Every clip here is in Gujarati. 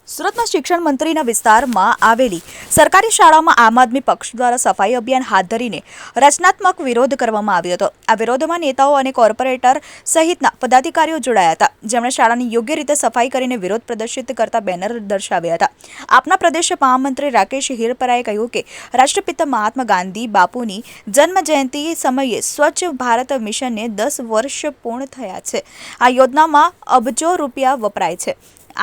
સુરતમાં શિક્ષણ મંત્રીના વિસ્તારમાં આવેલી સરકારી શાળામાં આમ આદમી પક્ષ દ્વારા સફાઈ અભિયાન હાથ ધરીને રચનાત્મક વિરોધ કરવામાં આવ્યો હતો। આ વિરોધમાં નેતાઓ અને કોર્પોરેટર સહિતના પદાધિકારીઓ જોડાયા હતા, જેમણે શાળાની યોગ્ય રીતે સફાઈ કરીને વિરોધ પ્રદર્શિત કરતા બેનર દર્શાવ્યા હતા। આપના પ્રદેશ મહામંત્રી રાકેશ હિરપરાએ કહ્યું કે રાષ્ટ્રપિતા મહાત્મા ગાંધી બાપુની જન્મ જયંતિ સમયે સ્વચ્છ ભારત મિશનને 10 વર્ષ પૂર્ણ થયા છે। આ યોજનામાં અબજો રૂપિયા વપરાય છે।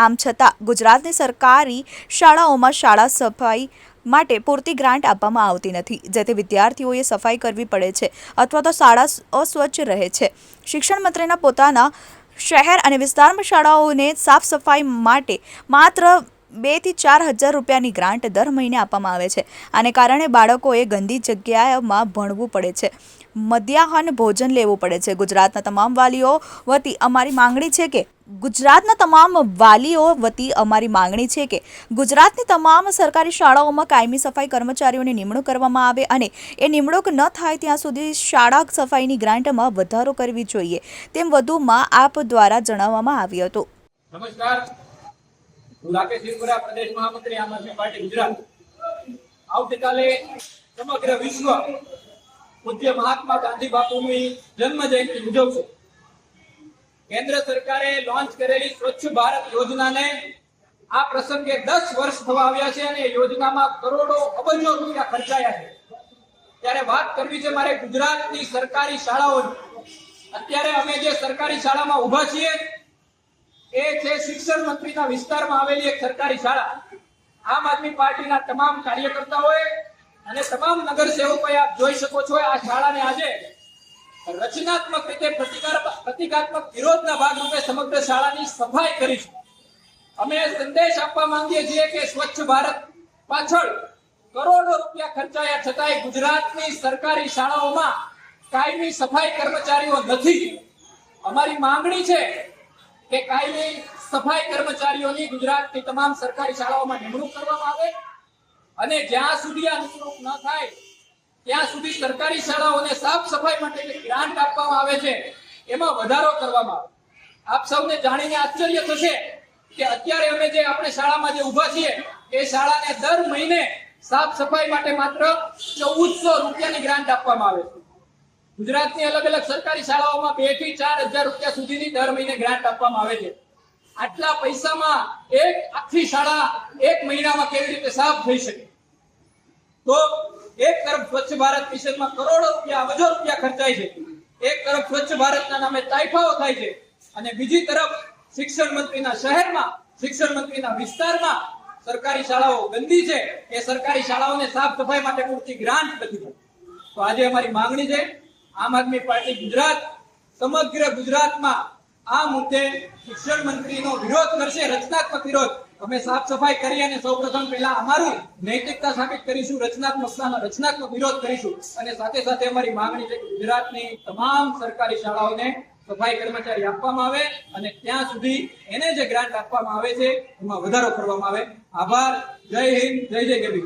આમ છતાં ગુજરાતની સરકારી શાળાઓમાં શાળા સફાઈ માટે પૂરતી ગ્રાન્ટ આપવામાં આવતી નથી, જેથી વિદ્યાર્થીઓએ સફાઈ કરવી પડે છે અથવા તો શાળા અસ્વચ્છ રહે છે। શિક્ષણ મંત્રીના પોતાના શહેર અને વિસ્તારમાં શાળાઓને સાફ સફાઈ માટે માત્ર 2 થી 4 હજાર રૂપિયાની ગ્રાન્ટ દર મહિને આપવામાં આવે છે। આને કારણે બાળકોએ ગંદી જગ્યાઓમાં ભણવું પડે છે, મધ્યાહન ભોજન લેવું પડે છે। ગુજરાતના તમામ વાલીઓ વતી અમારી માંગણી છે કે ગુજરાતની તમામ સરકારી શાળાઓમાં કાયમી સફાઈ કર્મચારીઓની નિમણૂક કરવામાં આવે અને એ નિમણૂક ન થાય ત્યાં સુધી શાળા સફાઈની ગ્રાન્ટમાં વધારો કરવી જોઈએ, તેમ વધુમાં આપ દ્વારા જણાવવામાં આવ્યું હતું। નમસ્કાર, હું રાકેશ હિરપરા, પ્રદેશ મહામંત્રી આમ આદમી પાર્ટી ગુજરાત। આવતીકાલે સમગ્ર વિશ્વ પૂજ્ય મહાત્મા ગાંધી બાપુની જન્મ જયંતિ ઉજવશે। કેન્દ્ર સરકારે લોન્ચ કરેલી સ્વચ્છ ભારત યોજનાને આ પ્રસંગે 10 વર્ષ થવા આવ્યા છે અને યોજનામાં કરોડો અબજો રૂપિયા ખર્ચાયા છે। ત્યારે વાત કરવી છે મારે ગુજરાતની સરકારી શાળાઓની। અત્યારે અમે જે સરકારી શાળામાં ઊભા છીએ એ છે શિક્ષણ મંત્રીના વિસ્તારમાં આવેલી એક સરકારી શાળા। આમ આદમી પાર્ટીના તમામ કાર્યકર્તાઓએ અને તમામ નગરસેવકોએ આપ જોઈ શકો છો આ શાળાને આજે રચનાત્મક રીતે પ્રતિકાત્મક વિરોધના ભાગરૂપે સમગ્ર શાળાની સફાઈ કરી છે। અમે સંદેશ આપવા માંગીએ છીએ કે સ્વચ્છ ભારત પાછળ કરોડો રૂપિયા ખર્ચાયા છતાંય ગુજરાતની સરકારી શાળાઓમાં કાયમી સફાઈ કર્મચારીઓ નથી। અમારી માંગણી છે કે કાયમી સફાઈ કર્મચારીઓની ગુજરાતની તમામ સરકારી શાળાઓમાં નિમણૂક કરવામાં આવે અને જ્યાં સુધી આ નિમણૂક ન થાય ત્યાં સુધી સરકારી શાળાઓને સાફ સફાઈ માટે જે ગ્રાન્ટ આપવામાં આવે છે એમાં વધારો કરવામાં આવે। આપ સૌને જાણીને આશ્ચર્ય થશે કે અત્યારે અમે જે આપણે શાળામાં જે ઊભા છીએ એ શાળાને દર મહિને સાફ સફાઈ માટે માત્ર 1400 રૂપિયાની ગ્રાન્ટ આપવામાં આવે છે। ગુજરાતની અલગ અલગ સરકારી શાળાઓમાં 2 થી 4 હજાર રૂપિયા સુધીની દર મહિને ગ્રાન્ટ આપવામાં આવે છે। આટલા પૈસામાં એક આખી શાળા એક મહિનામાં કેવી રીતે સાફ થઈ શકે? તો એક તરફ સ્વચ્છ ભારત મિશનમાં કરોડો રૂપિયા અબજો રૂપિયા ખર્ચાય છે, એક તરફ સ્વચ્છ ભારતના નામે તાઇફાઓ થાય છે અને બીજી તરફ શિક્ષણ મંત્રીના શહેરમાં, શિક્ષણ મંત્રીના વિસ્તારમાં સરકારી શાળાઓ ગંદી છે, એ સરકારી શાળાઓને સાફ સફાઈ માટે પૂરતી ગ્રાન્ટ નથી। તો આજે અમારી માંગણી છે, આમ આદમી પાર્ટી ગુજરાત સમગ્ર ગુજરાતમાં આ મુદ્દે શિક્ષણ મંત્રીનો વિરોધ કરશે, રચનાત્મક વિરોધ। અમે સાફ સફાઈ કરી અને સૌપ્રથમ પહેલા અમારું નૈતિકતા સાબિત કરીશું, રચનાત્મક વિરોધ કરીશું અને સાથે સાથે અમારી માંગણી છે કે ગુજરાતની તમામ સરકારી શાળાઓને સફાઈ કર્મચારી આપવામાં આવે અને ત્યાં સુધી એને જે ગ્રાન્ટ આપવામાં આવે છે એમાં વધારો કરવામાં આવે। આભાર, જય હિન્દ, જય જય ગરવી।